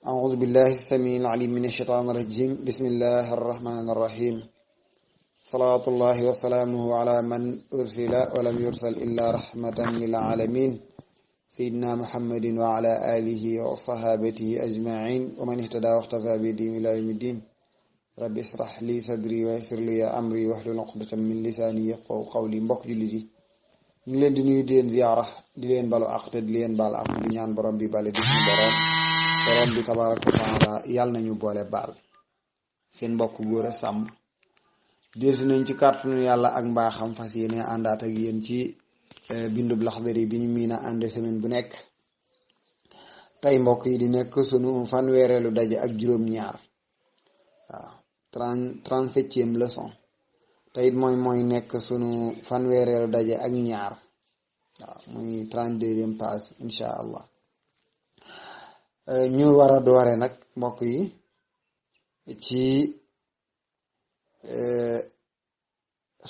أعوذ بالله السميع العليم من الشيطان الرجيم بسم الله الرحمن الرحيم صلاة الله وسلامه على من أرسل ولم يرسل إلا رحمة للعالمين سيدنا محمد وعلى آله وصحابته أجمعين ومن اهتدى واختفى بهديهم إلى يوم الدين رب اشرح لي صدري ويسر لي أمري واحلل عقدة من لساني يفقهوا قولي mbokk jullit yi ñu ngi leen di nuyu di leen ziyaara di leen balu àq te di leen baal àq di ñaan borom bi bale di suñu borom bi tabaaraka wa taala yàlla nañu boole baal seen mbokk góor a sàmm deesu nañ ci kàttanu yàlla ak mbaaxam fas yéene àndaat ak yéen ci bindub Laxdari bi ñu miin a ànd semaine bu nekk tey mbokk yi di nekk sunu fanweereelu daje ak juróom-ñaar waaw 37e leçon tey mooy nekk sunu fanweereelu daje ak ñaar waaw muy 32e page incha allah ñu war a doore nag mbokk yi ci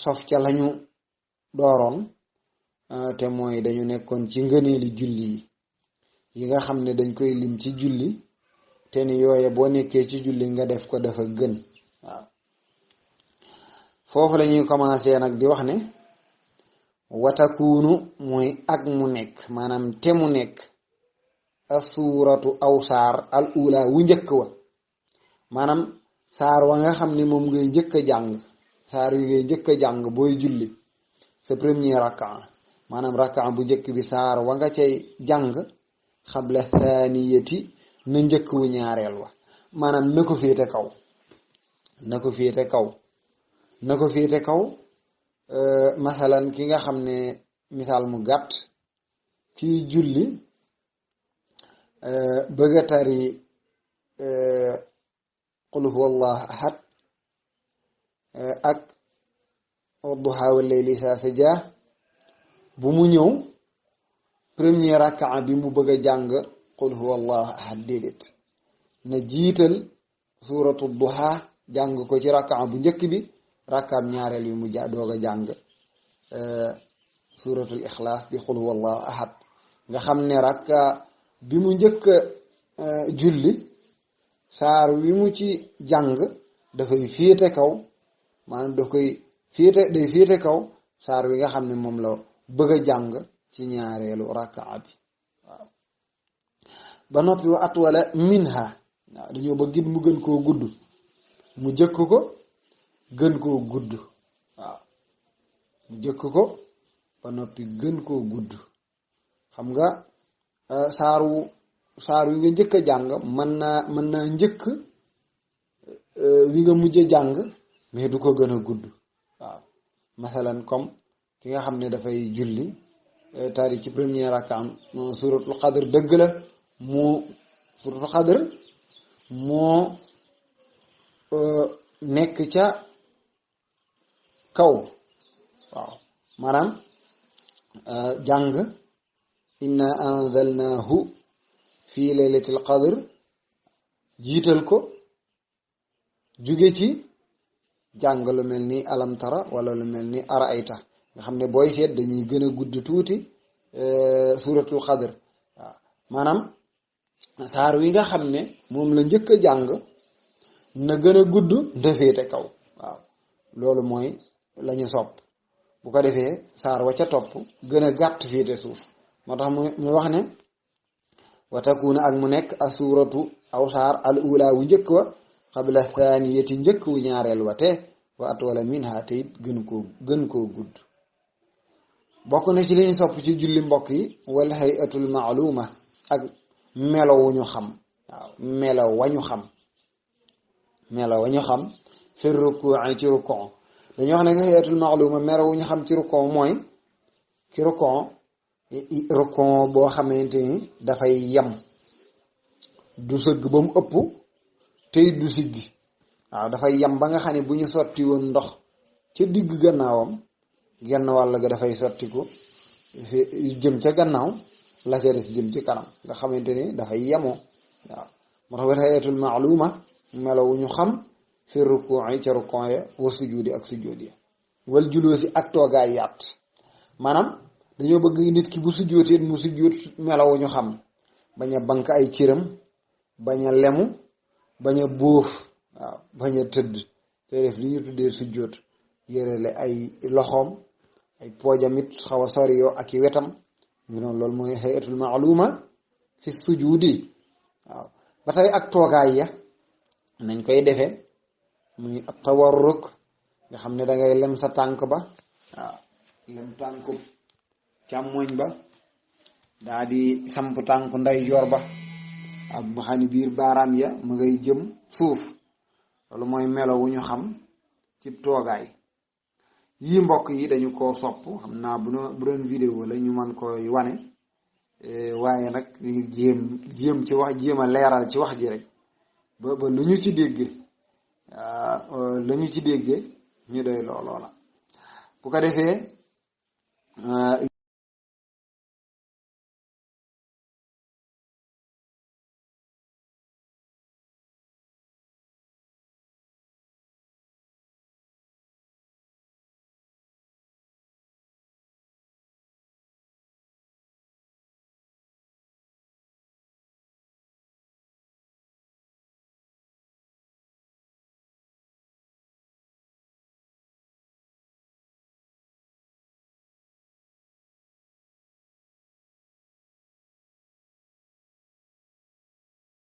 sof ca lañu dooroon te mooy dañu nekkoon ci ngëneeli julli yi nga xam ne dañ koy lim ci julli te ni yooye boo nekkee ci julli nga def ko dafa gën waaw foofu la ñuy commencé nag di wax ne watakuunu mooy ak mu nekk maanaam te mu nekk asuuratu aw saar al ula wu njëkk wa maanaam saar wa nga xam ne moom ngay njëkk a jàng saar yi ngay njëkk a jàng booy julli sa premier rakkaa maanaam rakkaa bu njëkk bi saar wa nga cay jàng xabla thaniyati na njëkk wu ñaareel wa maanaam na ko féete kaw na ko féete kaw na ko féete kaw masalan ki nga xam ne misaal mu gàtt kii julli bëgg a tari qul huwa allah ahad ak wadduha wal layli saa sajaa bu mu ñëw premier rakkaa bi mu bëgg a jàng qul huwa allah ahad déedéet na jiital suuratu duha jàng ko ci rakkaa bu njëkk bi rakkaam ñaareel bi mu doog a jàng suuratul ixlaas di qul huwa allah ahad nga xam ne rakka bi mu njëkk julli saar wi mu ci jàng dafay féete kaw maanaam daf koy day féete kaw saar wi nga xam ne moom la bëgg a jàng ci ñaareelu rakkaa bi waaw ba noppi wa atwala minha waaw dañoo bëgg mu gën koo gudd mu jëkk ko gën koo gudd waaw mu jëkk ko ba noppi gën koo gudd xam nga saar wi nga njëkk a jàng mën naa njëkk wi nga mujj a jàng mais du ko gën a gudd waaw masalan comme ki nga xam ne dafay julli tari ci premier rakam suratul xadr dëgg la suratul xadr moo nekk ca kaw waaw maanaam jàng inna anzalnahu fi laylatil qadr jiital ko jóge ci jàng lu mel ni alam tara wala lu mel ni araayta nga xam ne booy seet dañuy gën a gudd tuuti suratul qadr waaw maanaam saar wi nga xam ne moom la njëkk a jàng na gën a gudd ndefeete kaw waaw loolu mooy lañu sopp bu ko defee saar wa ca topp gën a gàtt féete suuf moo tax mu wax ne watakuna ak mu nekk asuratu aw saar al ula wu njëkk wa xabla thaniyati njëkk wu ñaareel wa te wa atwala minha te it gën koo gudd bokk na ci li ñu sopp ci julli mbokk yi wal hayatul maaluma ak melo wu ñu xam waaw melo wañu xam fi rukuu ci rukuu dañuy wax ne nga hayatul maaluma melo wu ñu xam ci rukuu mooy ci rukuu boo xamante ni dafay yem du sëgg ba mu ëpp tey du siggi waaw dafay yem ba nga xam ne bu ñu sotti woon ndox ca digg gannaawam genn wàll ga dafay sottiku jëm ca gannaaw la ca des jëm ci kanam nga xamante ni dafay yemoo waaw moo tax wal hayatul maaluma melo wu ñu xam fi rukuu ca rukuu ya wa sujudi ak sujudi ya wal juloosi ak toogaay yaat maanaam dañoo bëgg nit ki bu sujjóotee mu sujjóot melawu ñu xam bañ a bank ay cëram bañ a lemu bañ a bóof waaw bañ a tëdd te def li ñu tuddee sujjóot yërale ay loxoom ay poojamit xaw a sori yoo ak i wetam ngi noonu loolu mooy hayatul maaluma fi sujudi waaw ba tey ak toogaay ya nañ koy defee muy tawarruk nga xam ne dangay lem sa tànk ba waaw lem tànku càmmoñ ba daa di samp tànku ndeyjoor ba ak ba xam ne biir baaraam ya mu ngay jëm suuf loolu mooy melo wu ñu xam ci toogaay yii mbokk yi dañu koo sopp xam naa bu doon vidéo la ñu mën koy wane waaye nag ñu jéem ci wax jéem a leeral ci wax ji rek ba lu ñu ci dégg lu ñu ci déggee ñu doy looloo la bu ko defee